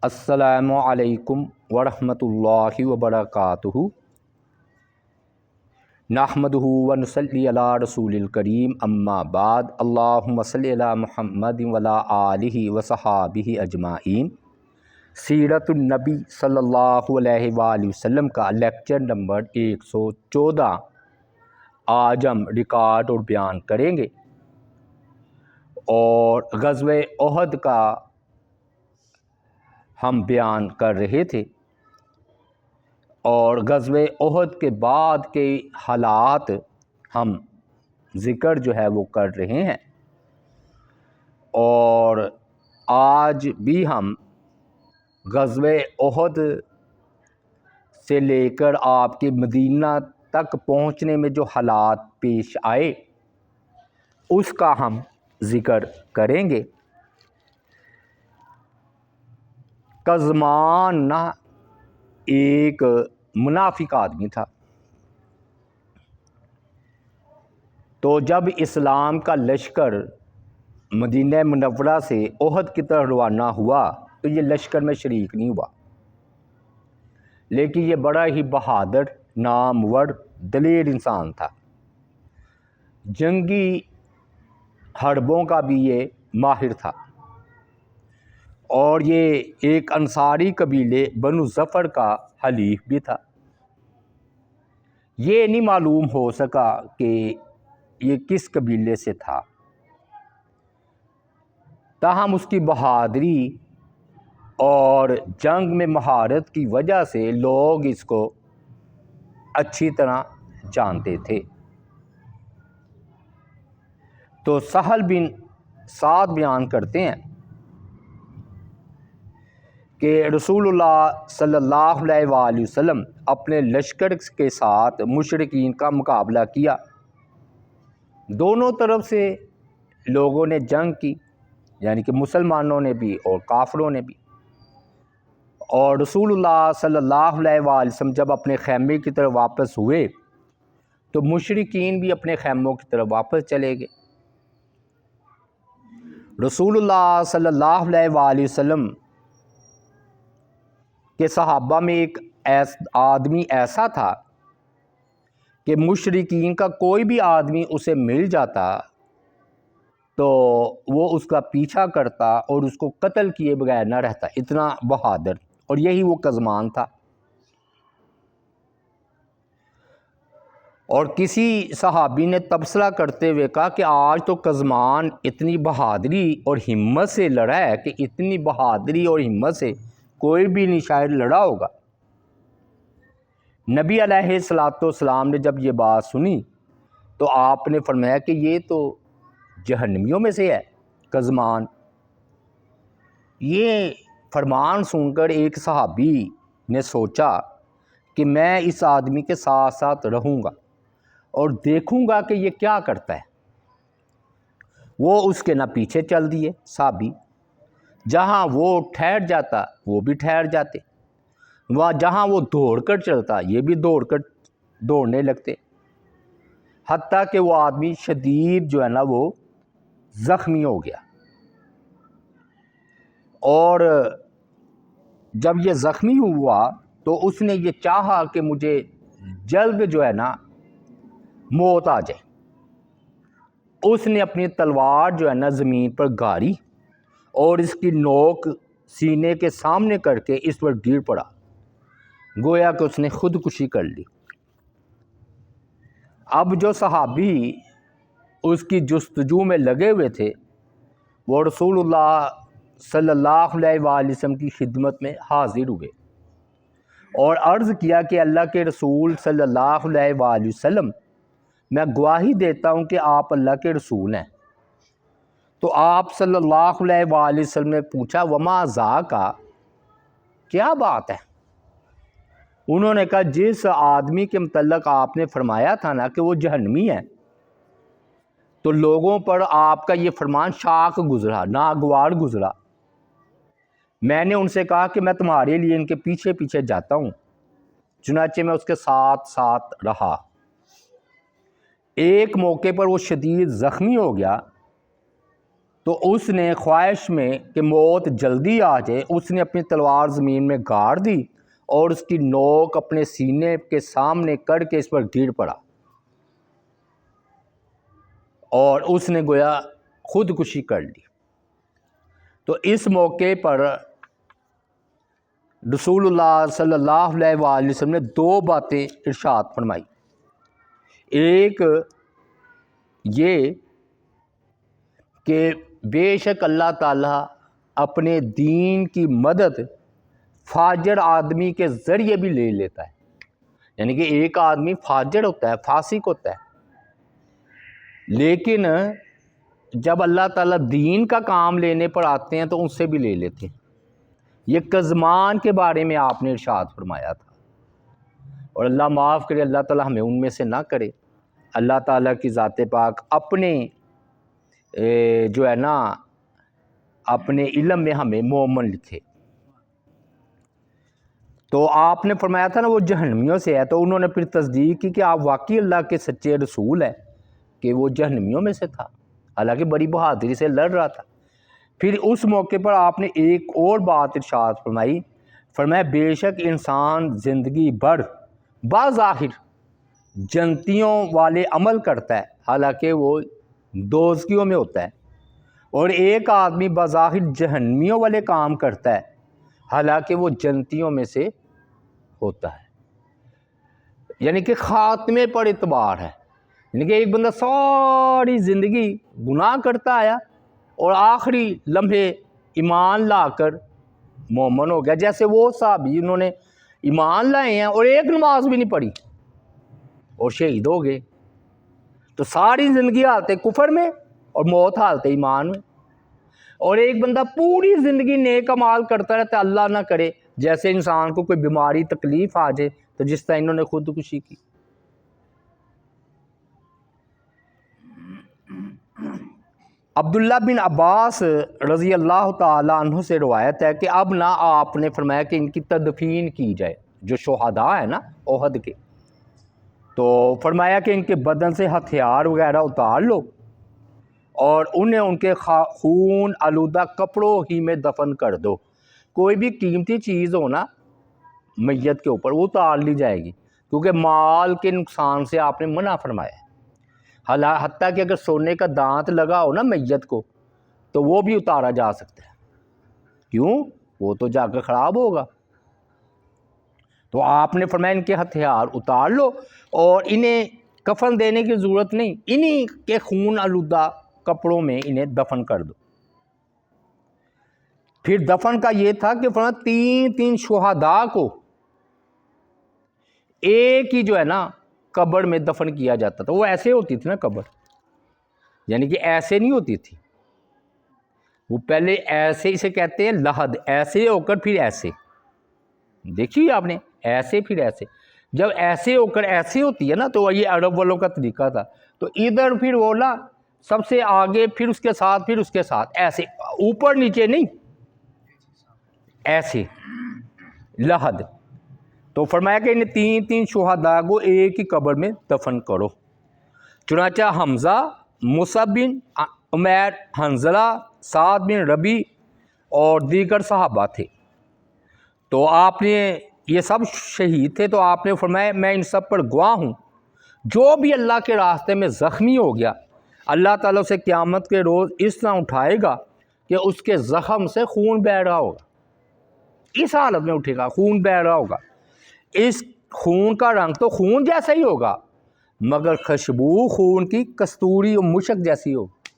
السلام علیکم ورحمۃ اللہ وبرکاتہ۔ نحمدہ ونصلی علی رسول الکریم، اما بعد، اللہم صلی علی محمد وعلی آلہ وصحابہ اجمعین۔ سیرت النبی صلی اللہ علیہ وآلہ وسلم کا لیکچر نمبر 114 آج ہم ریکارڈ اور بیان کریں گے، اور غزوہ احد کا ہم بیان کر رہے تھے، اور غزوہ احد کے بعد کے حالات ہم ذکر جو ہے وہ کر رہے ہیں، اور آج بھی ہم غزوہ احد سے لے کر آپ کے مدینہ تک پہنچنے میں جو حالات پیش آئے اس کا ہم ذکر کریں گے۔ قزمان ایک منافق آدمی تھا، تو جب اسلام کا لشکر مدینہ منورہ سے احد کی طرف روانہ ہوا تو یہ لشکر میں شریک نہیں ہوا، لیکن یہ بڑا ہی بہادر، نامور، دلیر انسان تھا۔ جنگی حربوں کا بھی یہ ماہر تھا، اور یہ ایک انصاری قبیلے بنو ظفر کا حلیف بھی تھا۔ یہ نہیں معلوم ہو سکا کہ یہ کس قبیلے سے تھا، تاہم اس کی بہادری اور جنگ میں مہارت کی وجہ سے لوگ اس کو اچھی طرح جانتے تھے۔ تو سہل بن سعد بیان کرتے ہیں کہ رسول اللہ صلی اللہ علیہ وآلہ وسلم اپنے لشکر کے ساتھ مشرکین کا مقابلہ کیا۔ دونوں طرف سے لوگوں نے جنگ کی، یعنی کہ مسلمانوں نے بھی اور کافروں نے بھی، اور رسول اللہ صلی اللہ علیہ وآلہ وسلم جب اپنے خیمے کی طرف واپس ہوئے تو مشرکین بھی اپنے خیموں کی طرف واپس چلے گئے۔ رسول اللہ صلی اللہ علیہ وآلہ وسلم کہ صحابہ میں ایک آدمی ایسا تھا کہ مشرکین کا کوئی بھی آدمی اسے مل جاتا تو وہ اس کا پیچھا کرتا اور اس کو قتل کیے بغیر نہ رہتا، اتنا بہادر، اور یہی وہ قزمان تھا۔ اور کسی صحابی نے تبصرہ کرتے ہوئے کہا کہ آج تو قزمان اتنی بہادری اور ہمت سے لڑا ہے کہ اتنی بہادری اور ہمت سے کوئی بھی نہیں شاید لڑا ہوگا۔ نبی علیہ السلام نے جب یہ بات سنی تو آپ نے فرمایا کہ یہ تو جہنمیوں میں سے ہے قزمان۔ یہ فرمان سن کر ایک صحابی نے سوچا کہ میں اس آدمی کے ساتھ ساتھ رہوں گا اور دیکھوں گا کہ یہ کیا کرتا ہے۔ وہ اس کے نہ پیچھے چل دیے صحابی، جہاں وہ ٹھہر جاتا وہ بھی ٹھہر جاتے، وہاں جہاں وہ دوڑ کر چلتا یہ بھی دوڑنے لگتے، حتیٰ کہ وہ آدمی شدید جو ہے نا وہ زخمی ہو گیا۔ اور جب یہ زخمی ہوا تو اس نے یہ چاہا کہ مجھے جلد جو ہے نا موت آ جائے۔ اس نے اپنی تلوار جو ہے نا زمین پر گاڑی اور اس کی نوک سینے کے سامنے کر کے اس پر گر پڑا، گویا کہ اس نے خودکشی کر لی۔ اب جو صحابی اس کی جستجو میں لگے ہوئے تھے وہ رسول اللہ صلی اللہ علیہ وآلہ وسلم کی خدمت میں حاضر ہوئے اور عرض کیا کہ اللہ کے رسول صلی اللہ علیہ وآلہ وسلم، میں گواہی دیتا ہوں کہ آپ اللہ کے رسول ہیں۔ تو آپ صلی اللہ علیہ وآلہ وسلم نے پوچھا وما ذاکا، کیا بات ہے؟ انہوں نے کہا جس آدمی کے متعلق آپ نے فرمایا تھا نا کہ وہ جہنمی ہے، تو لوگوں پر آپ کا یہ فرمان شاق گزرا، ناگوار گزرا۔ میں نے ان سے کہا کہ میں تمہارے لیے ان کے پیچھے پیچھے جاتا ہوں، چنانچہ میں اس کے ساتھ ساتھ رہا۔ ایک موقع پر وہ شدید زخمی ہو گیا تو اس نے خواہش میں کہ موت جلدی آ جائے، اس نے اپنی تلوار زمین میں گاڑ دی اور اس کی نوک اپنے سینے کے سامنے کر کے اس پر گر پڑا، اور اس نے گویا خودکشی کر لی۔ تو اس موقع پر رسول اللہ صلی اللہ علیہ وآلہ وسلم نے دو باتیں ارشاد فرمائی۔ ایک یہ کہ بے شک اللہ تعالیٰ اپنے دین کی مدد فاجر آدمی کے ذریعے بھی لے لیتا ہے، یعنی کہ ایک آدمی فاجر ہوتا ہے، فاسق ہوتا ہے، لیکن جب اللہ تعالیٰ دین کا کام لینے پر آتے ہیں تو ان سے بھی لے لیتے ہیں۔ یہ قزمان کے بارے میں آپ نے ارشاد فرمایا تھا، اور اللہ معاف کرے، اللہ تعالیٰ ہمیں ان میں سے نہ کرے۔ اللہ تعالیٰ کی ذات پاک اپنے جو ہے نا اپنے علم میں ہمیں مومن لکھے۔ تو آپ نے فرمایا تھا نا وہ جہنمیوں سے ہے، تو انہوں نے پھر تصدیق کی کہ آپ واقعی اللہ کے سچے رسول ہیں کہ وہ جہنمیوں میں سے تھا، حالانکہ بڑی بہادری سے لڑ رہا تھا۔ پھر اس موقع پر آپ نے ایک اور بات ارشاد فرمائی، فرمایا بے شک انسان زندگی بھر بظاہر جنتیوں والے عمل کرتا ہے، حالانکہ وہ دوزخیوں میں ہوتا ہے، اور ایک آدمی بظاہر جہنمیوں والے کام کرتا ہے، حالانکہ وہ جنتیوں میں سے ہوتا ہے۔ یعنی کہ خاتمے پر اعتبار ہے، یعنی کہ ایک بندہ ساری زندگی گناہ کرتا آیا اور آخری لمحے ایمان لا کر مومن ہو گیا، جیسے وہ صحابی انہوں نے ایمان لائے ہیں اور ایک نماز بھی نہیں پڑھی اور شہید ہو گئے۔ تو ساری زندگی حالت کفر میں اور موت حالت ایمان میں، اور ایک بندہ پوری زندگی نیک اعمال کرتا رہتا ہے، اللہ نہ کرے جیسے انسان کو کوئی بیماری تکلیف آ جائے تو جس طرح انہوں نے خودکشی کی۔ عبداللہ بن عباس رضی اللہ تعالیٰ عنہ سے روایت ہے کہ اب نہ آپ نے فرمایا کہ ان کی تدفین کی جائے، جو شہداء ہیں نا احد کے، تو فرمایا کہ ان کے بدن سے ہتھیار وغیرہ اتار لو اور انہیں ان کے خون آلودہ کپڑوں ہی میں دفن کر دو۔ کوئی بھی قیمتی چیز ہو نا میت کے اوپر وہ اتار لی جائے گی، کیونکہ مال کے نقصان سے آپ نے منع فرمایا ہے۔ حتیٰ کہ اگر سونے کا دانت لگا ہو نا میت کو تو وہ بھی اتارا جا سکتا ہے، کیوں؟ وہ تو جا کر خراب ہوگا۔ تو آپ نے فرمایا ان کے ہتھیار اتار لو اور انہیں کفن دینے کی ضرورت نہیں، انہی کے خون آلودہ کپڑوں میں انہیں دفن کر دو۔ پھر دفن کا یہ تھا کہ فرمایا تین شہداء کو ایک ہی جو ہے نا قبر میں دفن کیا جاتا تھا۔ وہ ایسے ہوتی تھی نا قبر، یعنی کہ ایسے نہیں ہوتی تھی، وہ پہلے ایسے، اسے کہتے ہیں لحد، ایسے ہو کر پھر ایسے، دیکھیے آپ نے، ایسے پھر ایسے، جب ایسے ہو کر ایسے ہوتی ہے نا تو یہ عرب والوں کا طریقہ تھا، تو ادھر پھر وہ نا سب سے آگے، پھر اس کے ساتھ، پھر اس کے ساتھ، ایسے اوپر نیچے نہیں، ایسے لحد۔ تو فرمایا کہ انہیں تین شہداء کو ایک ہی قبر میں دفن کرو۔ چنانچہ حمزہ، مصعب بن عمیر، حنظلہ، سعد بن ربیع اور دیگر صحابہ تھے۔ تو آپ نے یہ سب شہید تھے، تو آپ نے فرمایا میں ان سب پر گواہ ہوں، جو بھی اللہ کے راستے میں زخمی ہو گیا اللہ تعالیٰ سے قیامت کے روز اس طرح اٹھائے گا کہ اس کے زخم سے خون بہہ رہا ہوگا، اس حالت میں اٹھے گا، خون بہہ رہا ہوگا، اس خون کا رنگ تو خون جیسا ہی ہوگا مگر خوشبو خون کی کستوری و مشک جیسی ہوگی،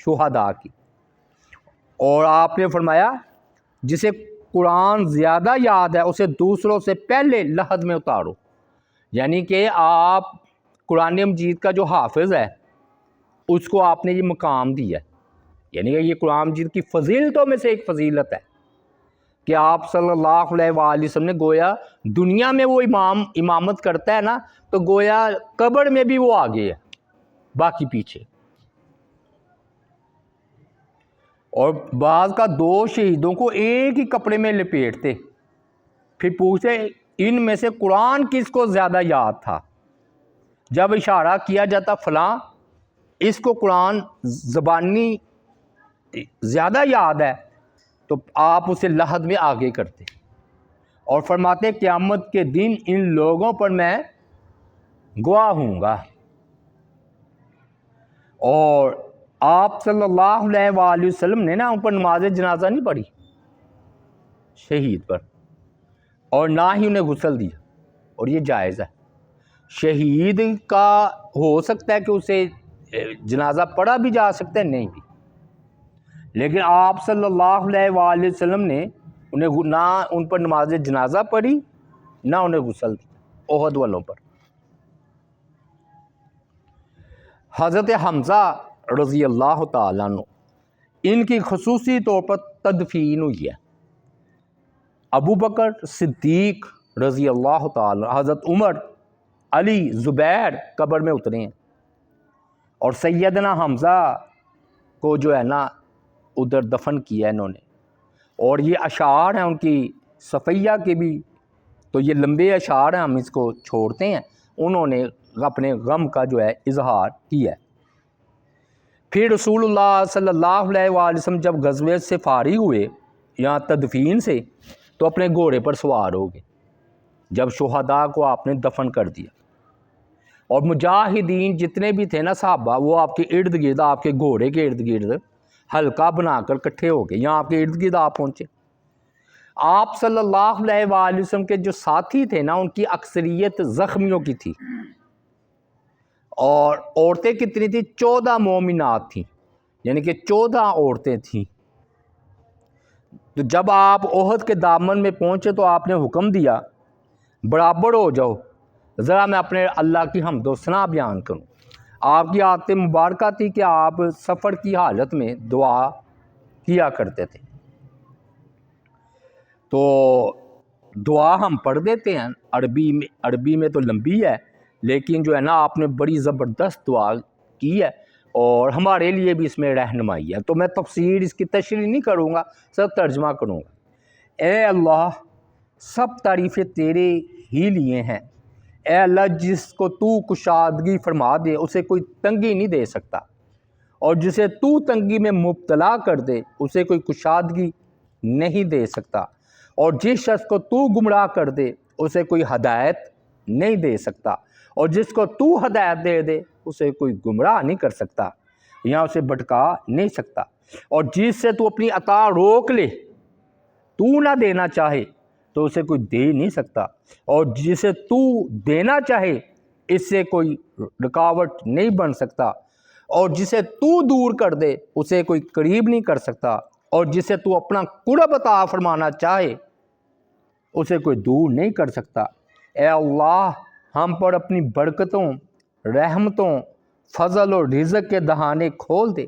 شہداء کی۔ اور آپ نے فرمایا جسے قرآن زیادہ یاد ہے اسے دوسروں سے پہلے لحد میں اتارو، یعنی کہ آپ قرآن مجید کا جو حافظ ہے اس کو آپ نے یہ مقام دیا ہے، یعنی کہ یہ قرآن مجید کی فضیلتوں میں سے ایک فضیلت ہے کہ آپ صلی اللہ علیہ وآلہ وسلم نے گویا دنیا میں وہ امامت کرتا ہے نا تو گویا قبر میں بھی وہ آگے ہے، باقی پیچھے۔ اور بعض کا دو شہیدوں کو ایک ہی کپڑے میں لپیٹتے، پھر پوچھتے ان میں سے قرآن کس کو زیادہ یاد تھا، جب اشارہ کیا جاتا فلاں، اس کو قرآن زبانی زیادہ یاد ہے تو آپ اسے لحد میں آگے کرتے اور فرماتے قیامت کے دن ان لوگوں پر میں گواہ ہوں گا۔ اور آپ صلی اللہ علیہ وآلہ وسلم نے نا ان پر نماز جنازہ نہیں پڑھی شہید پر، اور نہ ہی انہیں غسل دیا، اور یہ جائز ہے۔ شہید کا ہو سکتا ہے کہ اسے جنازہ پڑھا بھی جا سکتا ہے، نہیں بھی، لیکن آپ صلی اللہ علیہ وآلہ وسلم نے انہیں نہ ان پر نماز جنازہ پڑھی نہ انہیں غسل دیا احد والوں پر۔ حضرت حمزہ رضی اللہ تعالیٰ عنہ ان کی خصوصی طور پر تدفین ہوئی ہے۔ ابو بکر صدیق رضی اللہ تعالیٰ، حضرت عمر، علی، زبیر قبر میں اترے ہیں، اور سیدنا حمزہ کو جو ہے نا ادھر دفن کیا انہوں نے۔ اور یہ اشعار ہیں ان کی صفیہ کے بھی، تو یہ لمبے اشعار ہیں، ہم اس کو چھوڑتے ہیں۔ انہوں نے اپنے غم کا جو ہے اظہار کیا ہے۔ پھر رسول اللہ صلی اللہ علیہ وآلہ وسلم جب غزوے سے فارغ ہوئے یہاں تدفین سے، تو اپنے گھوڑے پر سوار ہو گئے جب شہداء کو آپ نے دفن کر دیا، اور مجاہدین جتنے بھی تھے نا صحابہ، وہ آپ کے ارد گرد، آپ کے گھوڑے کے ارد گرد حلقہ بنا کر اکٹھے ہو گئے، یہاں آپ کے ارد گرد آپ پہنچے۔ آپ صلی اللہ علیہ وآلہ وسلم کے جو ساتھی تھے نا ان کی اکثریت زخمیوں کی تھی، اور عورتیں کتنی تھیں؟ 14 مومنات تھیں، یعنی کہ 14 عورتیں تھیں۔ تو جب آپ احد کے دامن میں پہنچے تو آپ نے حکم دیا برابر ہو جاؤ، ذرا میں اپنے اللہ کی حمد و ثنا بیان کروں۔ آپ کی عادت مبارکہ تھی کہ آپ سفر کی حالت میں دعا کیا کرتے تھے، تو دعا ہم پڑھ دیتے ہیں، عربی میں تو لمبی ہے، لیکن جو ہے نا آپ نے بڑی زبردست دعا کی ہے، اور ہمارے لیے بھی اس میں رہنمائی ہے، تو میں تفسیر اس کی تشریح نہیں کروں گا، صرف ترجمہ کروں گا۔ اے اللہ، سب تعریفیں تیرے ہی لیے ہیں۔ اے اللہ، جس کو تو کشادگی فرما دے اسے کوئی تنگی نہیں دے سکتا، اور جسے تو تنگی میں مبتلا کر دے اسے کوئی کشادگی نہیں دے سکتا، اور جس شخص کو تو گمراہ کر دے اسے کوئی ہدایت نہیں دے سکتا، اور جس کو تو ہدایت دے دے اسے کوئی گمراہ نہیں کر سکتا یا اسے بھٹکا نہیں سکتا، اور جس سے تو اپنی عطا روک لے، تو نہ دینا چاہے تو اسے کوئی دے نہیں سکتا، اور جسے تو دینا چاہے اس سے کوئی رکاوٹ نہیں بن سکتا، اور جسے تو دور کر دے اسے کوئی قریب نہیں کر سکتا، اور جسے تو اپنا قرب عطا فرمانا چاہے اسے کوئی دور نہیں کر سکتا۔ اے اللہ، ہم پر اپنی برکتوں، رحمتوں، فضل اور رزق کے دہانے کھول دے۔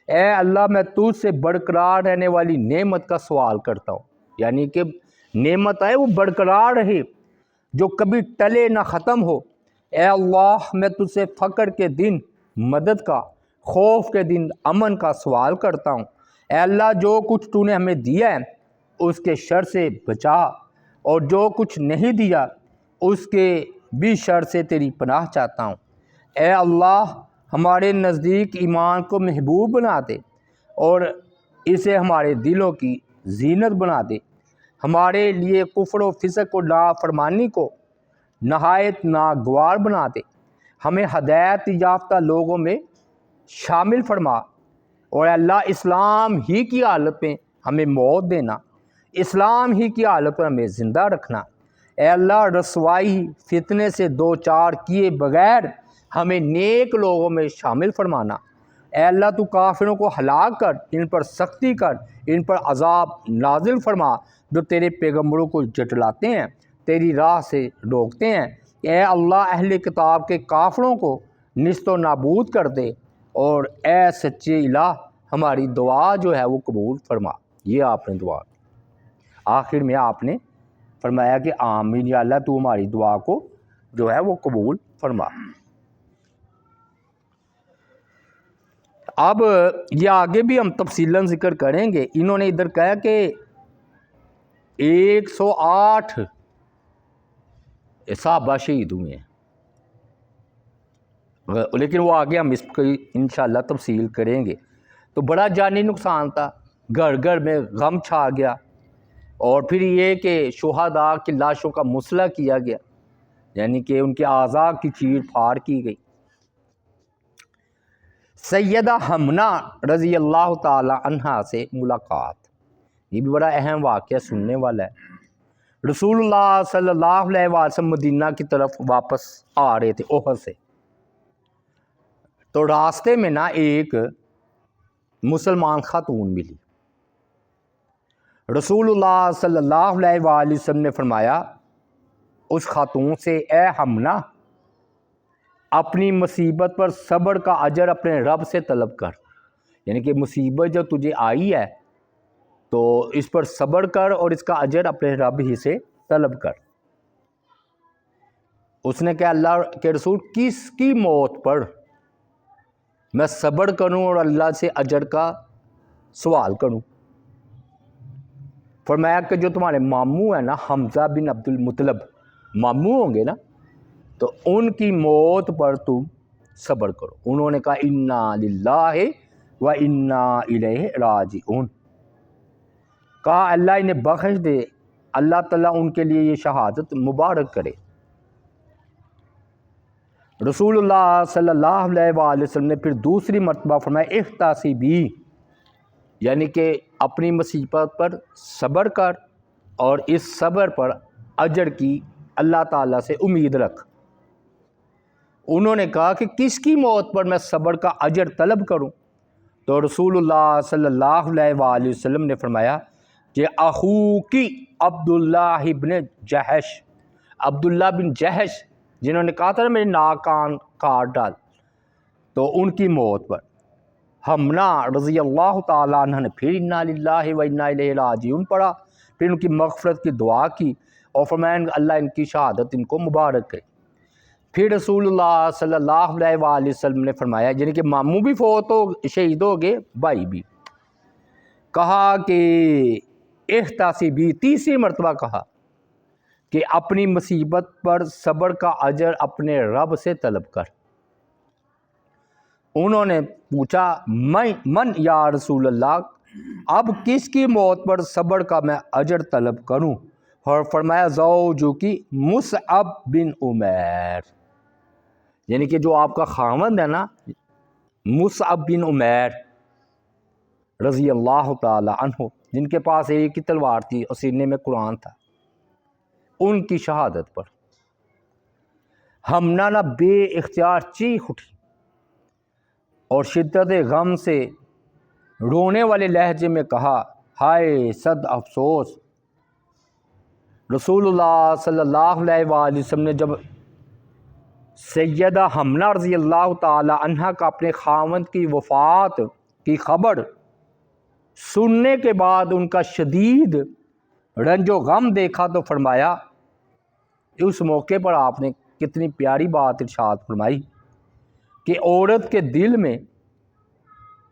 اے اللہ، میں تجھ سے برقرار رہنے والی نعمت کا سوال کرتا ہوں، یعنی کہ نعمت ہے وہ برقرار رہے، جو کبھی ٹلے نہ ختم ہو۔ اے اللہ، میں تجھ سے فقر کے دن مدد کا، خوف کے دن امن کا سوال کرتا ہوں۔ اے اللہ، جو کچھ تو نے ہمیں دیا ہے اس کے شر سے بچا، اور جو کچھ نہیں دیا اس کے بھی شر سے تیری پناہ چاہتا ہوں۔ اے اللہ، ہمارے نزدیک ایمان کو محبوب بنا دے، اور اسے ہمارے دلوں کی زینت بنا دے۔ ہمارے لیے کفر و فسق و نافرمانی کو نہایت ناگوار بنا دے۔ ہمیں ہدایت یافتہ لوگوں میں شامل فرما، اور اے اللہ، اسلام ہی کی حالت میں ہمیں موت دینا، اسلام ہی کی حالت میں ہمیں زندہ رکھنا۔ اے اللہ، رسوائی فتنے سے دو چار کیے بغیر ہمیں نیک لوگوں میں شامل فرمانا۔ اے اللہ، تو کافروں کو ہلاک کر، ان پر سختی کر، ان پر عذاب نازل فرما جو تیرے پیغمبروں کو جھٹلاتے ہیں، تیری راہ سے روکتے ہیں۔ اے اللہ، اہل کتاب کے کافروں کو نیست و نابود کر دے، اور اے سچے الہ، ہماری دعا جو ہے وہ قبول فرما۔ یہ آپ نے دعا آخر میں آپ نے فرمایا کہ آمین، یا اللہ تو ہماری دعا کو جو ہے وہ قبول فرما۔ اب یہ آگے بھی ہم تفصیلاً ذکر کریں گے۔ انہوں نے ادھر کہا کہ 108 صحابہ شہید ہوئے ہیں، لیکن وہ آگے ہم اس کی انشاءاللہ تفصیل کریں گے۔ تو بڑا جانی نقصان تھا، گھر گھر میں غم چھا گیا، اور پھر یہ کہ شہداء کی لاشوں کا مسئلہ کیا گیا، یعنی کہ ان کے اعضاء کی چیر پھاڑ کی گئی۔ سیدہ حمنہ رضی اللہ تعالی عنہا سے ملاقات، یہ بھی بڑا اہم واقعہ سننے والا ہے۔ رسول اللہ صلی اللہ علیہ وسلم مدینہ کی طرف واپس آ رہے تھے احد سے، تو راستے میں نا ایک مسلمان خاتون ملی۔ رسول اللہ صلی اللہ علیہ وآلہ وسلم نے فرمایا اس خاتون سے، اے حمنہ، اپنی مصیبت پر صبر کا اجر اپنے رب سے طلب کر، یعنی کہ مصیبت جو تجھے آئی ہے تو اس پر صبر کر اور اس کا اجر اپنے رب ہی سے طلب کر۔ اس نے کہا اللہ کے رسول، کس کی موت پر میں صبر کروں اور اللہ سے اجر کا سوال کروں؟ فرمایا کہ جو تمہارے ماموں ہیں نا، حمزہ بن عبد المطلب ماموں ہوں گے نا، تو ان کی موت پر تم صبر کرو۔ انہوں نے کہا انا للہ و انا الیہ راجعون، کہا اللہ انہیں بخش دے، اللہ تعالیٰ ان کے لیے یہ شہادت مبارک کرے۔ رسول اللہ صلی اللہ علیہ وآلہ وسلم نے پھر دوسری مرتبہ فرمایا احتسبی، یعنی کہ اپنی مصیبت پر صبر کر اور اس صبر پر اجر کی اللہ تعالیٰ سے امید رکھ۔ انہوں نے کہا کہ کس کی موت پر میں صبر کا اجر طلب کروں؟ تو رسول اللہ صلی اللہ علیہ وآلہ وسلم نے فرمایا کہ اخوکی عبداللہ بن جہش، عبداللہ بن جہش جنہوں نے کہا تھا نا میرے ناک کان کاٹ ڈال، تو ان کی موت پر۔ حمنہ رضی اللہ تعالیٰ عنہ نے پھر انا للہ و انا الیہ راجعون پڑھا، پھر ان کی مغفرت کی دعا کی اور فرمایا اللہ ان کی شہادت ان کو مبارک کرے۔ پھر رسول اللہ صلی اللہ علیہ وآلہ وسلم نے فرمایا، یعنی کہ ماموں بھی فوت ہو شہید ہو گئے، بھائی بھی، کہا کہ احتسبی، تیسری مرتبہ کہا کہ اپنی مصیبت پر صبر کا اجر اپنے رب سے طلب کر۔ انہوں نے پوچھا من یا رسول اللہ، اب کس کی موت پر صبر کا میں اجر طلب کروں؟ اور فرمایا زوجکی مصعب بن عمیر، یعنی کہ جو آپ کا خاوند ہے نا مصعب بن عمیر رضی اللہ تعالی عنہ، جن کے پاس ایک ہی تلوار تھی اور سینے میں قرآن تھا، ان کی شہادت پر۔ حمنہ نہ بے اختیار چیخ اٹھی اور شدت غم سے رونے والے لہجے میں کہا ہائے صد افسوس۔ رسول اللہ صلی اللہ علیہ وآلہ وسلم نے جب سیدہ حمنہ رضی اللہ تعالی عنہ کا اپنے خاوند کی وفات کی خبر سننے کے بعد ان کا شدید رنج و غم دیکھا تو فرمایا، اس موقع پر آپ نے کتنی پیاری بات ارشاد فرمائی کہ عورت کے دل میں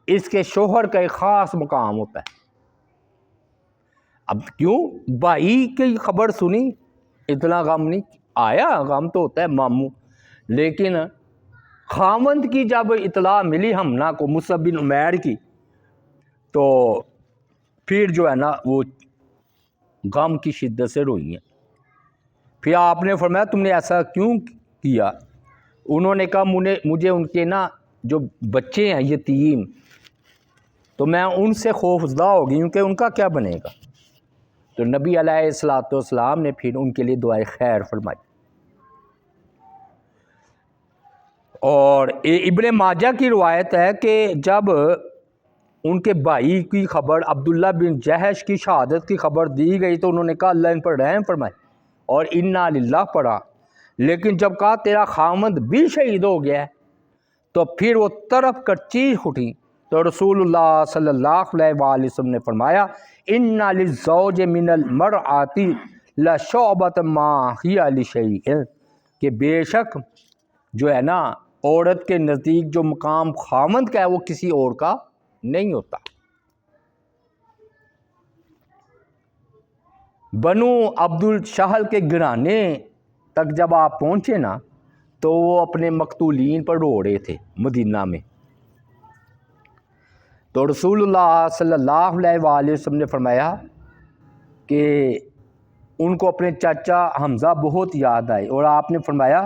اس کے شوہر کا ایک خاص مقام ہوتا ہے۔ اب کیوں بھائی کی خبر سنی اتنا غم نہیں آیا، غم تو ہوتا ہے ماموں، لیکن خاوند کی جب اطلاع ملی حمنہ کو مصعب بن عمیر کی، تو پھر جو ہے نا وہ غم کی شدت سے روئی ہیں۔ پھر آپ نے فرمایا تم نے ایسا کیوں کیا؟ انہوں نے کہا مجھے ان کے نا جو بچے ہیں یتیم، تو میں ان سے خوفزدہ ہو گئی ہوں کہ ان کا کیا بنے گا۔ تو نبی علیہ الصلوۃ والسلام نے پھر ان کے لیے دعائے خیر فرمائی۔ اور ابن ماجہ کی روایت ہے کہ جب ان کے بھائی کی خبر عبداللہ بن جہش کی شہادت کی خبر دی گئی تو انہوں نے کہا اللہ ان پر رحم فرمائے اور انا للہ پڑھا، لیکن جب کہا تیرا خاوند بھی شہید ہو گیا ہے تو پھر وہ تڑپ کر چیخ اٹھی۔ تو رسول اللہ صلی اللہ علیہ وآلہ وسلم نے فرمایا انا للزوج من المرأۃ لشعبۃ ما ہی لشیء، کہ بے شک جو ہے نا عورت کے نزدیک جو مقام خاوند کا ہے وہ کسی اور کا نہیں ہوتا۔ بنو عبد الشہل کے گھرانے تک جب آپ پہنچے نا تو وہ اپنے مقتولین پر رو رہے تھے مدینہ میں۔ تو رسول اللہ صلی اللہ علیہ وآلہ وسلم نے فرمایا کہ ان کو اپنے چاچا حمزہ بہت یاد آئے، اور آپ نے فرمایا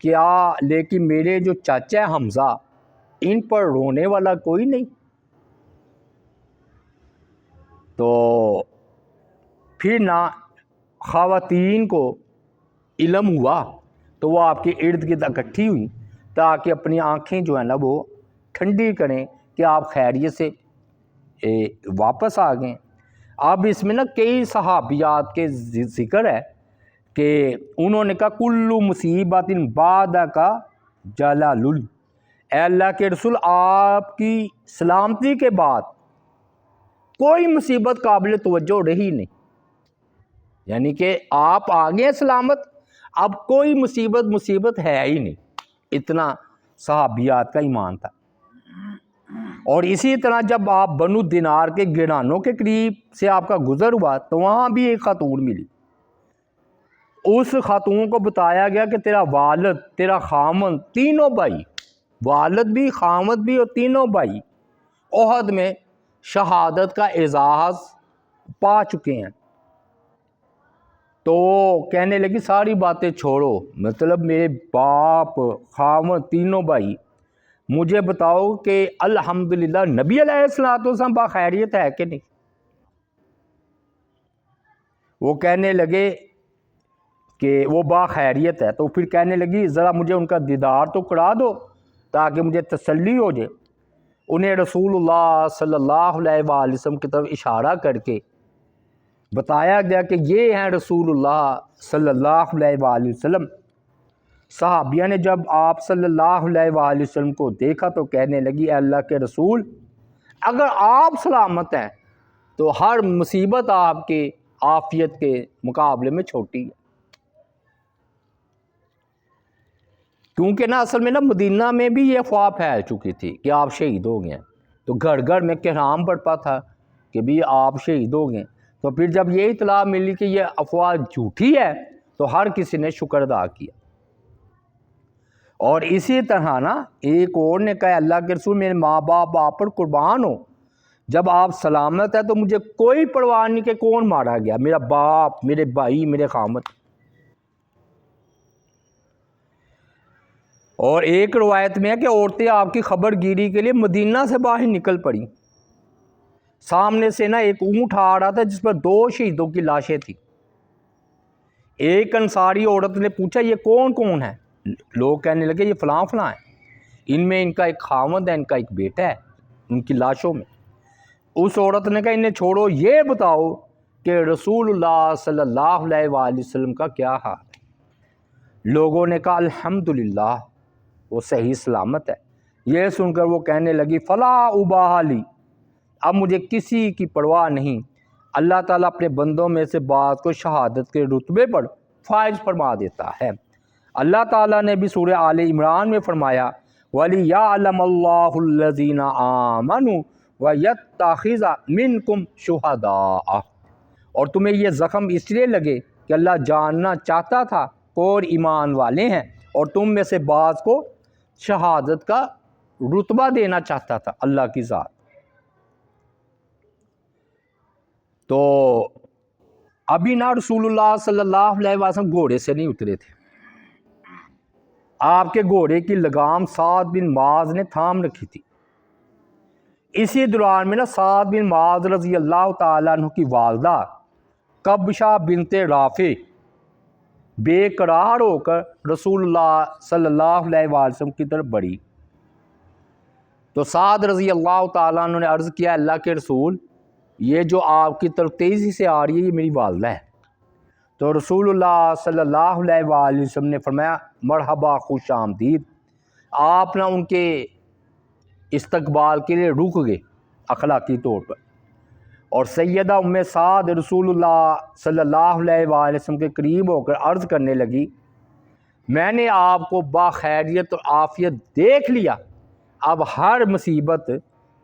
کیا لیکن میرے جو چاچا ہے حمزہ، ان پر رونے والا کوئی نہیں؟ تو پھر نہ خواتین کو علم ہوا تو وہ آپ کے ارد گرد اکٹھی ہوئی تاکہ اپنی آنکھیں جو ہیں نا وہ ٹھنڈی کریں کہ آپ خیریت سے واپس آ گئے۔ اب اس میں نا کئی صحابیات کے ذکر ہے کہ انہوں نے کہا کلو مصیبت بعد کا جلال، اے اللہ کے رسول آپ کی سلامتی کے بعد کوئی مصیبت قابل توجہ رہی نہیں، یعنی کہ آپ آگے سلامت، اب کوئی مصیبت ہے ہی نہیں۔ اتنا صحابیات کا ایمان تھا۔ اور اسی طرح جب آپ بنو دینار کے گڑانوں کے قریب سے آپ کا گزر ہوا تو وہاں بھی ایک خاتون ملی۔ اس خاتون کو بتایا گیا کہ تیرا والد، تیرا خامند، تینوں بھائی، والد بھی، خامند بھی اور تینوں بھائی احد میں شہادت کا اعزاز پا چکے ہیں۔ تو کہنے لگی ساری باتیں چھوڑو، مطلب میرے باپ، خامند، تینوں بھائی، مجھے بتاؤ کہ الحمدللہ نبی علیہ السلام باخیریت ہے کہ نہیں؟ وہ کہنے لگے کہ وہ باخیریت ہے۔ تو پھر کہنے لگی ذرا مجھے ان کا دیدار تو کرا دو تاکہ مجھے تسلی ہو جائے۔ انہیں رسول اللہ صلی اللہ علیہ وآلہ وسلم کی طرف اشارہ کر کے بتایا گیا کہ یہ ہیں رسول اللہ صلی اللہ علیہ وآلہ وسلم۔ صحابیہ نے جب آپ صلی اللہ علیہ وآلہ وسلم کو دیکھا تو کہنے لگی اے اللہ کے رسول، اگر آپ سلامت ہیں تو ہر مصیبت آپ کے عافیت کے مقابلے میں چھوٹی ہے۔ کیونکہ نا اصل میں نا مدینہ میں بھی یہ افواہ پھیل چکی تھی کہ آپ شہید ہو گئے ہیں، تو گھر گھر میں کہرام پڑتا تھا کہ بھی آپ شہید ہو گئے۔ تو پھر جب یہ اطلاع ملی کہ یہ افواہ جھوٹی ہے تو ہر کسی نے شکر ادا کیا۔ اور اسی طرح نا ایک اور نے کہا اللہ کے رسول میرے ماں باپ آپ پر قربان ہو، جب آپ سلامت ہے تو مجھے کوئی پرواہ نہیں کہ کون مارا گیا، میرا باپ، میرے بھائی، میرے خامد۔ اور ایک روایت میں ہے کہ عورتیں آپ کی خبر گیری کے لیے مدینہ سے باہر نکل پڑیں۔ سامنے سے نا ایک اونٹ آ رہا تھا جس پر 2 شہیدوں کی لاشیں تھیں۔ ایک انصاری عورت نے پوچھا یہ کون کون ہے؟ لوگ کہنے لگے یہ فلاں فلاں ہیں، ان میں ان کا ایک خاوند ہے، ان کا ایک بیٹا ہے ان کی لاشوں میں۔ اس عورت نے کہا انہیں چھوڑو، یہ بتاؤ کہ رسول اللہ صلی اللہ علیہ وآلہ وسلم کا کیا حال ہے؟ لوگوں نے کہا الحمدللہ وہ صحیح سلامت ہے۔ یہ سن کر وہ کہنے لگی فلا ابالی، اب مجھے کسی کی پرواہ نہیں، اللہ تعالیٰ اپنے بندوں میں سے بعض کو شہادت کے رتبے پر فائز فرما دیتا ہے۔ اللہ تعالیٰ نے بھی سورہ آل عمران میں فرمایا وَلِيَعْلَمَ اللَّهُ الَّذِينَ آمَنُوا وَيَتَّخِذَ مِنْكُمْ شُهَدَاءَ، اور تمہیں یہ زخم اس لیے لگے کہ اللہ جاننا چاہتا تھا کون ایمان والے ہیں اور تم میں سے بعض کو شہادت کا رتبہ دینا چاہتا تھا اللہ کی ذات۔ تو ابھی نا رسول اللہ صلی اللہ علیہ وسلم گھوڑے سے نہیں اترے تھے، آپ کے گھوڑے کی لگام سعد بن معاذ نے تھام رکھی تھی۔ اسی دوران میں نا سعد بن معاذ رضی اللہ تعالیٰ عنہ کی والدہ کبشہ بنت رافع بے قرار ہو کر رسول اللہ صلی اللہ علیہ وسلم کی طرف بڑھی۔ تو سعد رضی اللہ تعالیٰ عنہ نے عرض کیا اللہ کے رسول، یہ جو آپ کی طرف تیزی سے آ رہی ہے یہ میری والدہ ہے۔ تو رسول اللہ صلی اللہ علیہ وآلہ وسلم نے فرمایا مرحبا، خوش آمدید۔ آپ نہ ان کے استقبال کے لیے رک گئے اخلاقی طور پر، اور سیدہ ام سعد رسول اللہ صلی اللہ علیہ وآلہ وسلم کے قریب ہو کر عرض کرنے لگی میں نے آپ کو باخیریت اور عافیت دیکھ لیا، اب ہر مصیبت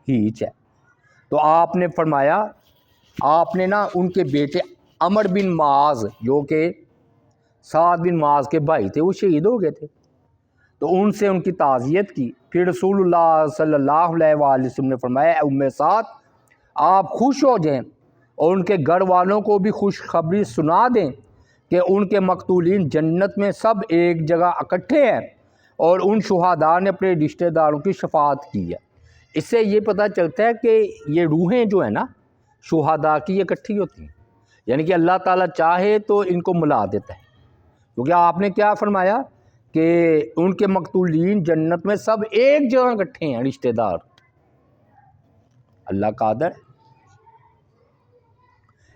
ہیچ ہے۔ تو آپ نے فرمایا، آپ نے نا ان کے بیٹے عمر بن معاذ جو کہ سعد بن معاذ کے بھائی تھے وہ شہید ہو گئے تھے، تو ان سے ان کی تعزیت کی۔ پھر رسول اللہ صلی اللہ علیہ وآلہ وسلم نے فرمایا اے ام سعد آپ خوش ہو جائیں اور ان کے گھر والوں کو بھی خوشخبری سنا دیں کہ ان کے مقتولین جنت میں سب ایک جگہ اکٹھے ہیں اور ان شہداء نے اپنے رشتہ داروں کی شفاعت کی ہے۔ اس سے یہ پتہ چلتا ہے کہ یہ روحیں جو ہیں نا شہداء کی اکٹھی ہوتی ہیں، یعنی کہ اللہ تعالیٰ چاہے تو ان کو ملا دیتا ہے، کیونکہ آپ نے کیا فرمایا کہ ان کے مقتولین جنت میں سب ایک جگہ اکٹھے ہیں رشتہ دار۔ اللہ قادر ہے۔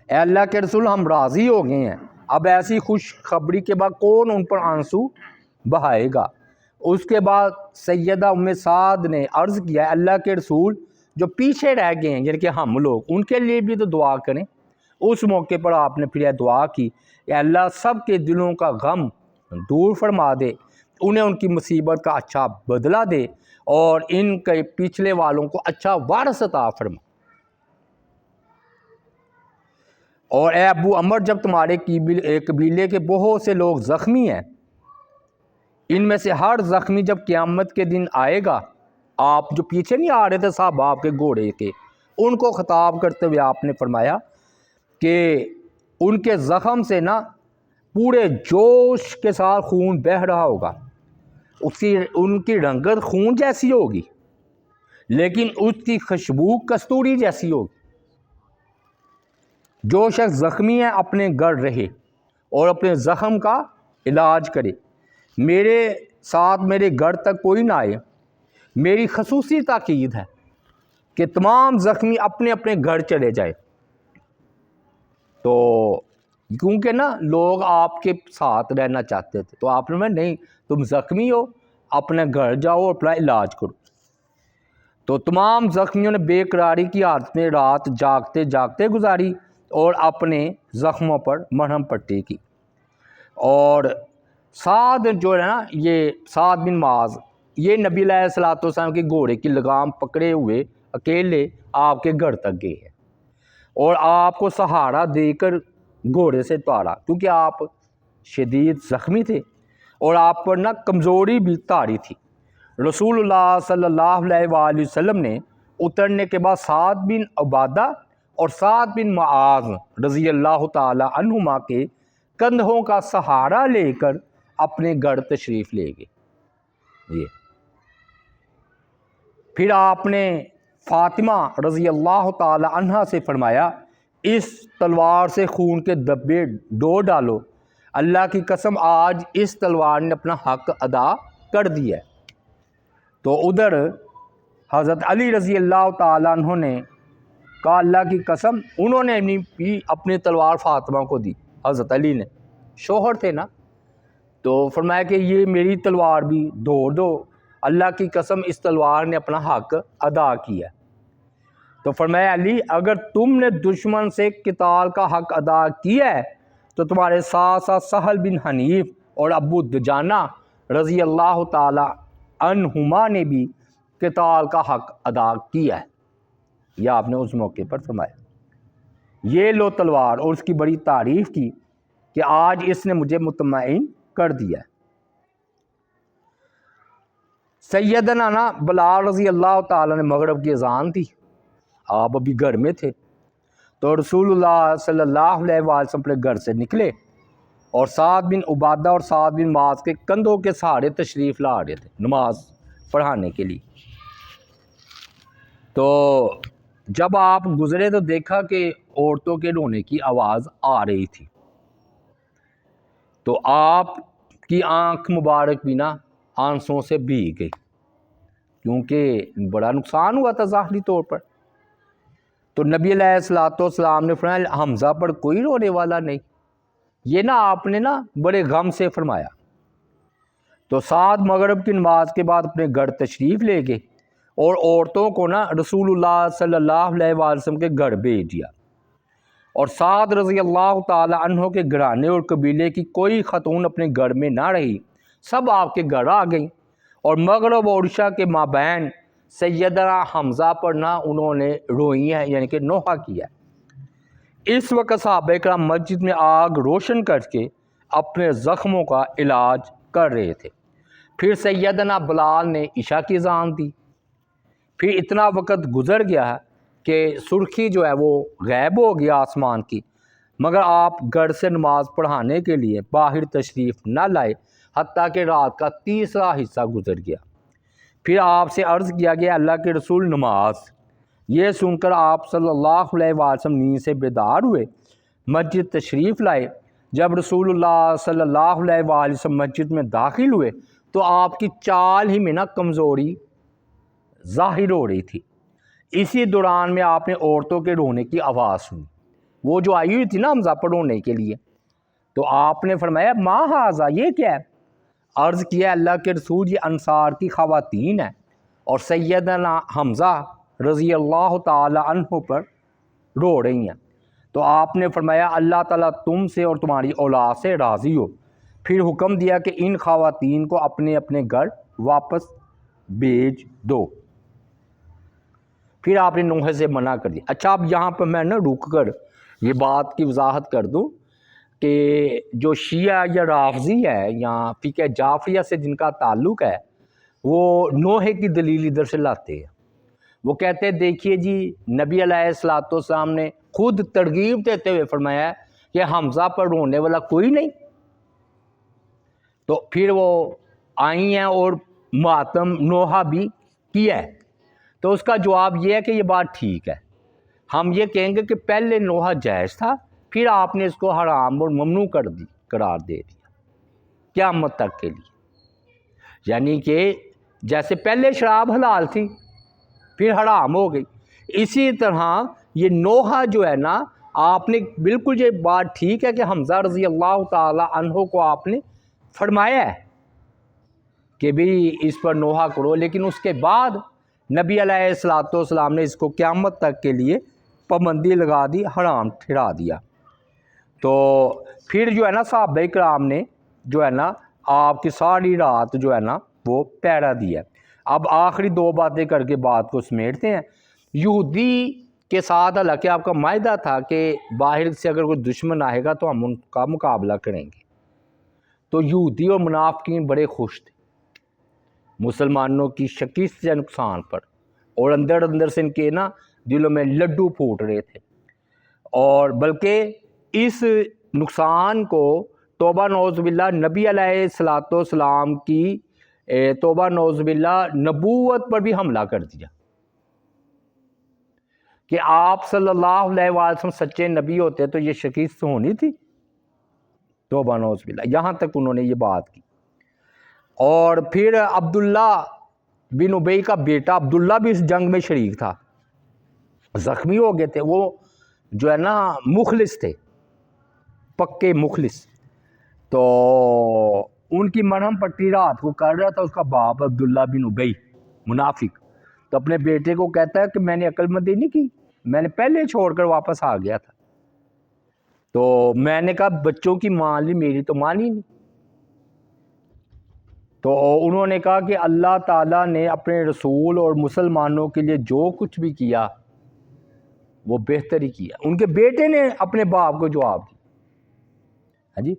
اے اللہ کے رسول ہم راضی ہو گئے ہیں، اب ایسی خوشخبری کے بعد کون ان پر آنسو بہائے گا؟ اس کے بعد سیدہ ام سعد نے عرض کیا ہے اللہ کے رسول جو پیچھے رہ گئے ہیں یعنی کہ ہم لوگ، ان کے لیے بھی تو دعا کریں۔ اس موقع پر آپ نے پھر یہ دعا کی کہ اللہ سب کے دلوں کا غم دور فرما دے، انہیں ان کی مصیبت کا اچھا بدلہ دے اور ان کے پچھلے والوں کو اچھا وارث عطا فرما۔ اور اے ابو عمر جب تمہارے قبیلے کے بہت سے لوگ زخمی ہیں، ان میں سے ہر زخمی جب قیامت کے دن آئے گا، آپ جو پیچھے نہیں آ رہے تھے صاحب آپ کے گھوڑے کے، ان کو خطاب کرتے ہوئے آپ نے فرمایا کہ ان کے زخم سے نا پورے جوش کے ساتھ خون بہہ رہا ہوگا، ان کی رنگت خون جیسی ہوگی لیکن اس کی خوشبو کستوری جیسی ہوگی۔ جو شخص زخمی ہے اپنے گھر رہے اور اپنے زخم کا علاج کرے، میرے ساتھ میرے گھر تک کوئی نہ آئے۔ میری خصوصی تاکید ہے کہ تمام زخمی اپنے اپنے گھر چلے جائے۔ تو کیونکہ نا لوگ آپ کے ساتھ رہنا چاہتے تھے، تو آپ نے میں نہیں تم زخمی ہو اپنے گھر جاؤ اور اپنا علاج کرو۔ تو تمام زخمیوں نے بے قراری کی حالت میں رات جاگتے جاگتے گزاری اور اپنے زخموں پر مرہم پٹی کی۔ اور سعد جو ہے نا یہ سعد بن معاذ یہ نبی علیہ الصلوۃ والسلام کے گھوڑے کی لگام پکڑے ہوئے اکیلے آپ کے گھر تک گئے ہیں اور آپ کو سہارا دے کر گھوڑے سے اتارا، کیونکہ آپ شدید زخمی تھے اور آپ پر نا کمزوری بھی طاری تھی۔ رسول اللہ صلی اللہ علیہ وآلہ وسلم نے اترنے کے بعد سعد بن عبادہ اور سعد بن معاذ رضی اللہ تعالی عنہما کے کندھوں کا سہارا لے کر اپنے گھر تشریف لے گئے۔ پھر آپ نے فاطمہ رضی اللہ تعالی عنہا سے فرمایا اس تلوار سے خون کے دھبے ڈو ڈالو، اللہ کی قسم آج اس تلوار نے اپنا حق ادا کر دیا ہے۔ تو ادھر حضرت علی رضی اللہ تعالیٰ عنہ نے کہا اللہ کی قسم، انہوں نے بھی اپنی تلوار فاطمہ کو دی، حضرت علی نے شوہر تھے نا، تو فرمایا کہ یہ میری تلوار بھی دو، اللہ کی قسم اس تلوار نے اپنا حق ادا کیا۔ تو فرمایا علی اگر تم نے دشمن سے قتال کا حق ادا کیا ہے تو تمہارے ساتھ ساتھ سہل بن حنیف اور ابو دجانہ رضی اللہ تعالی عنہما نے بھی قتال کا حق ادا کیا ہے۔ یہ آپ نے اس موقع پر فرمایا۔ یہ لو تلوار، اور اس کی بڑی تعریف کی کہ آج اس نے مجھے مطمئن کر دیا ہے۔ سیدنا نا بلال رضی اللہ تعالیٰ نے مغرب کی اذان تھی، آپ ابھی گھر میں تھے، تو رسول اللہ صلی اللہ علیہ وآلہ وسلم اپنے گھر سے نکلے اور سعد بن عبادہ اور سعد بن معاذ کے کندھوں کے سہارے تشریف لا رہے تھے نماز پڑھانے کے لیے۔ تو جب آپ گزرے تو دیکھا کہ عورتوں کے رونے کی آواز آ رہی تھی، تو آپ کی آنکھ مبارک بھی نا آنسوں سے بھیگ گئی، کیونکہ بڑا نقصان ہوا تھا ظاہری طور پر۔ تو نبی علیہ الصلوۃ والسلام نے فرمایا حمزہ پر کوئی رونے والا نہیں، یہ نا آپ نے نا بڑے غم سے فرمایا۔ تو سعد مغرب کی نماز کے بعد اپنے گھر تشریف لے گئے اور عورتوں کو نا رسول اللہ صلی اللہ علیہ وآلہ وسلم کے گھر بھیج دیا، اور سعد رضی اللہ تعالی عنہ کے گھرانے اور قبیلے کی کوئی خاتون اپنے گھر میں نہ رہی، سب آپ کے گھر آ گئیں، اور مغرب اور عشاء کے مابین سیدنا حمزہ پر نہ انہوں نے روئی ہے، یعنی کہ نوحہ کیا ہے۔ اس وقت صحابہ کرام مسجد میں آگ روشن کر کے اپنے زخموں کا علاج کر رہے تھے۔ پھر سیدنا بلال نے عشاء کی اذان دی۔ پھر اتنا وقت گزر گیا کہ سرخی جو ہے وہ غائب ہو گیا آسمان کی، مگر آپ گھر سے نماز پڑھانے کے لیے باہر تشریف نہ لائے حتیٰ کہ رات کا تیسرا حصہ گزر گیا۔ پھر آپ سے عرض کیا گیا اللہ کے رسول نماز۔ یہ سن کر آپ صلی اللہ علیہ وسلم نیند سے بیدار ہوئے، مسجد تشریف لائے۔ جب رسول اللہ صلی اللہ علیہ وسلم مسجد میں داخل ہوئے تو آپ کی چال ہی میں کمزوری ظاہر ہو رہی تھی۔ اسی دوران میں آپ نے عورتوں کے رونے کی آواز سنی، وہ جو آئی ہوئی تھی نا حمزہ پر رونے کے لیے، تو آپ نے فرمایا ما ھذا، یہ کیا ہے؟ عرض کیا اللہ کے رسول یہ انصار کی خواتین ہیں اور سیدنا حمزہ رضی اللہ تعالی عنہ پر رو رہی ہیں۔ تو آپ نے فرمایا اللہ تعالیٰ تم سے اور تمہاری اولاد سے راضی ہو۔ پھر حکم دیا کہ ان خواتین کو اپنے اپنے گھر واپس بھیج دو۔ پھر آپ نے نوحے سے منع کر دیا۔ اچھا اب یہاں پہ میں رک کر یہ بات کی وضاحت کر دوں کہ جو شیعہ یا رافضی ہے یا فقہ جعفریہ سے جن کا تعلق ہے وہ نوحے کی دلیل ادھر سے لاتے ہیں۔ وہ کہتے ہیں دیکھیے جی نبی علیہ الصلوۃ والسلام نے خود ترغیب دیتے ہوئے فرمایا ہے کہ حمزہ پر رونے والا کوئی نہیں، تو پھر وہ آئی ہیں اور ماتم نوحہ بھی کیا ہے۔ تو اس کا جواب یہ ہے کہ یہ بات ٹھیک ہے، ہم یہ کہیں گے کہ پہلے نوحہ جائز تھا، پھر آپ نے اس کو حرام اور ممنوع قرار دے دیا قیامت تک کے لیے، یعنی کہ جیسے پہلے شراب حلال تھی پھر حرام ہو گئی، اسی طرح یہ نوحہ جو ہے نا آپ نے بالکل یہ بات ٹھیک ہے کہ حمزہ رضی اللہ تعالی عنہ کو آپ نے فرمایا ہے کہ بھی اس پر نوحہ کرو، لیکن اس کے بعد نبی علیہ الصلوۃ والسلام نے اس کو قیامت تک کے لیے پابندی لگا دی، حرام ٹھہرا دیا۔ تو پھر جو ہے نا صحابہ کرام نے جو ہے نا آپ کی ساری رات جو ہے نا وہ پہرا دیا۔ اب آخری دو باتیں کر کے بات کو سمیٹتے ہیں۔ یہودی کے ساتھ حالانکہ آپ کا معاہدہ تھا کہ باہر سے اگر کوئی دشمن آئے گا تو ہم ان کا مقابلہ کریں گے، تو یہودی اور منافقین بڑے خوش تھے مسلمانوں کی شکست یا نقصان پر، اور اندر اندر سے ان کے نا دلوں میں لڈو پھوٹ رہے تھے، اور بلکہ اس نقصان کو توبہ نعوذ باللہ نبی علیہ الصلوۃ والسلام کی توبہ نعوذ باللہ نبوت پر بھی حملہ کر دیا کہ آپ صلی اللہ علیہ وسلم سچے نبی ہوتے تو یہ شکست ہونی تھی، توبہ نعوذ باللہ، یہاں تک انہوں نے یہ بات کی۔ اور پھر عبداللہ بن ابی کا بیٹا عبداللہ بھی اس جنگ میں شریک تھا، زخمی ہو گئے تھے، وہ جو ہے نا مخلص تھے، پکے مخلص، تو ان کی مرہم پٹی رات کو کر رہا تھا اس کا باپ عبداللہ بن ابی منافق، تو اپنے بیٹے کو کہتا ہے کہ میں نے عقل مندی نہیں کی، میں نے پہلے چھوڑ کر واپس آ گیا تھا، تو میں نے کہا بچوں کی مان لی، میری تو مانی نہیں۔ تو انہوں نے کہا کہ اللہ تعالیٰ نے اپنے رسول اور مسلمانوں کے لیے جو کچھ بھی کیا وہ بہتر ہی کیا۔ ان کے بیٹے نے اپنے باپ کو جواب دیا۔ ہاں جی،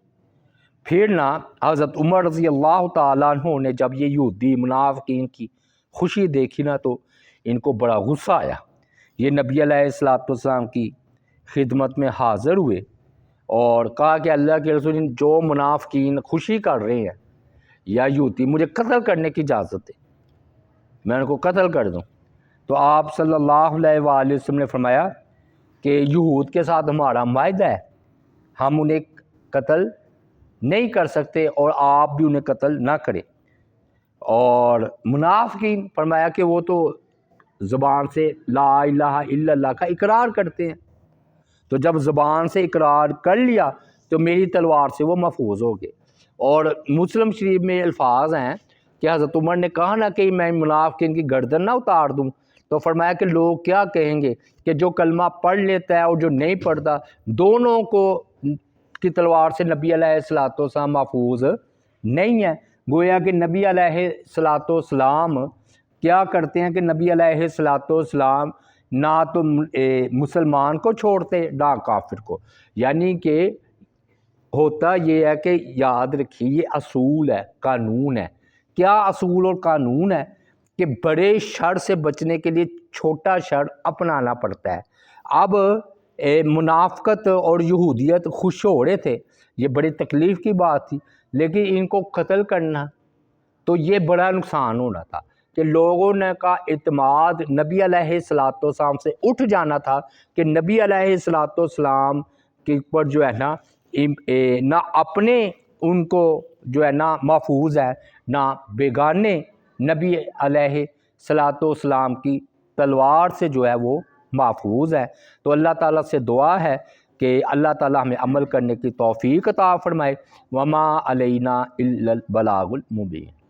پھر نا حضرت عمر رضی اللہ تعالیٰ عنہ نے جب یہ یہودی منافقین کی خوشی دیکھی نا تو ان کو بڑا غصہ آیا۔ یہ نبی علیہ الصلوۃ والسلام کی خدمت میں حاضر ہوئے اور کہا کہ اللہ کے رسول جو منافقین خوشی کر رہے ہیں یا یہودی، مجھے قتل کرنے کی اجازت ہے، میں ان کو قتل کر دوں۔ تو آپ صلی اللہ علیہ وآلہ وسلم نے فرمایا کہ یہود کے ساتھ ہمارا معاہدہ ہے، ہم انہیں قتل نہیں کر سکتے اور آپ بھی انہیں قتل نہ کریں۔ اور منافقین فرمایا کہ وہ تو زبان سے لا الہ الا اللہ کا اقرار کرتے ہیں، تو جب زبان سے اقرار کر لیا تو میری تلوار سے وہ محفوظ ہو گئے۔ اور مسلم شریف میں الفاظ ہیں کہ حضرت عمر نے کہا نا کہ میں منافقین کی گردن نہ اتار دوں، تو فرمایا کہ لوگ کیا کہیں گے کہ جو کلمہ پڑھ لیتا ہے اور جو نہیں پڑھتا، دونوں کو کی تلوار سے نبی علیہ الصلوۃ والسلام محفوظ نہیں ہے۔ گویا کہ نبی علیہ الصلوۃ والسلام کیا کرتے ہیں کہ نبی علیہ الصلوۃ والسلام نہ تو مسلمان کو چھوڑتے نہ کافر کو، یعنی کہ ہوتا یہ ہے کہ یاد رکھیے یہ اصول ہے، قانون ہے کیا اصول اور قانون ہے کہ بڑے شر سے بچنے کے لیے چھوٹا شر اپنانا پڑتا ہے۔ اب منافقت اور یہودیت خوش ہو رہے تھے، یہ بڑی تکلیف کی بات تھی، لیکن ان کو قتل کرنا تو یہ بڑا نقصان ہونا تھا کہ لوگوں نے کا اعتماد نبی علیہ الصلوۃ والسلام سے اٹھ جانا تھا کہ نبی علیہ الصلوۃ والسلام کے پر جو ہے نہ اپنے ان کو جو ہے نا محفوظ ہے، نہ بیگانے نبی علیہ الصلوۃ والسلام کی تلوار سے جو ہے وہ محفوظ ہے۔ تو اللہ تعالیٰ سے دعا ہے کہ اللہ تعالیٰ ہمیں عمل کرنے کی توفیق عطا فرمائے۔ وما علینا الا البلاغ المبین۔